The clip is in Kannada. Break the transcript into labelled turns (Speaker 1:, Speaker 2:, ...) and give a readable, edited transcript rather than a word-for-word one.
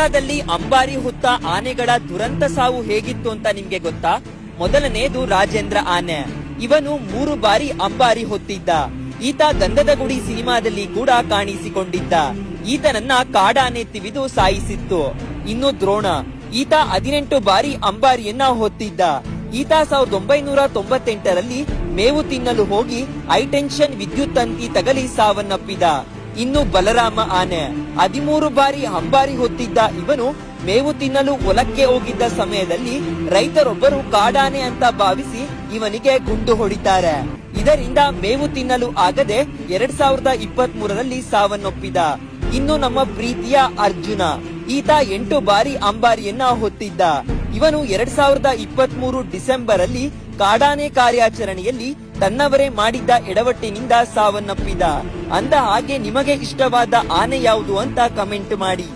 Speaker 1: ಇಂಡಿಯಾದಲ್ಲಿ ಅಂಬಾರಿ ಹೊತ್ತ ಆನೆಗಳ ದುರಂತ ಸಾವು ಹೇಗಿತ್ತು ಅಂತ ನಿಮ್ಗೆ ಗೊತ್ತಾ? ಮೊದಲನೇದು ರಾಜೇಂದ್ರ ಆನೆ. ಇವನು 3 ಬಾರಿ ಅಂಬಾರಿ ಹೊತ್ತಿದ್ದ. ಈತ ಗಂಧದ ಗುಡಿ ಸಿನಿಮಾದಲ್ಲಿ ಕೂಡ ಕಾಣಿಸಿಕೊಂಡಿದ್ದ. ಈತನನ್ನ ಕಾಡಾನೆ ತಿವಿದು ಸಾಯಿಸಿತ್ತು. ಇನ್ನು ದ್ರೋಣ, ಈತ 18 ಬಾರಿ ಅಂಬಾರಿಯನ್ನ ಹೊತ್ತಿದ್ದ. ಈತ 1998ರಲ್ಲಿ ಮೇವು ತಿನ್ನಲು ಹೋಗಿ ಹೈಟೆನ್ಷನ್ ವಿದ್ಯುತ್ ತಂತಿ ತಗಲಿ ಸಾವನ್ನಪ್ಪಿದ. ಇನ್ನು ಬಲರಾಮ ಆನೆ 13 ಬಾರಿ ಅಂಬಾರಿ ಹೊತ್ತಿದ್ದ. ಇವನು ಮೇವು ತಿನ್ನಲು ಹೊಲಕ್ಕೆ ಹೋಗಿದ್ದ ಸಮಯದಲ್ಲಿ ರೈತರೊಬ್ಬರು ಕಾಡಾನೆ ಅಂತ ಭಾವಿಸಿ ಇವನಿಗೆ ಗುಂಡು ಹೊಡಿತಾರೆ. ಇದರಿಂದ ಮೇವು ತಿನ್ನಲು ಆಗದೆ 2023ರಲ್ಲಿ ಸಾವನ್ನಪ್ಪಿದ. ಇನ್ನು ನಮ್ಮ ಪ್ರೀತಿಯ ಅರ್ಜುನ, ಈತ 8 ಬಾರಿ ಅಂಬಾರಿಯನ್ನ ಹೊತ್ತಿದ್ದ. ಇವನು 2023 ಡಿಸೆಂಬರ್ ಅಲ್ಲಿ ಕಾಡಾನೆ ಕಾರ್ಯಾಚರಣೆಯಲ್ಲಿ ತನ್ನವರೇ ಮಾಡಿದ್ದ ಎಡವಟ್ಟಿನಿಂದ ಸಾವನ್ನಪ್ಪಿದ. ಅಂದ ಹಾಗೆ ನಿಮಗೆ ಇಷ್ಟವಾದ ಆನೆ ಯಾವುದು ಅಂತ ಕಮೆಂಟ್ ಮಾಡಿ.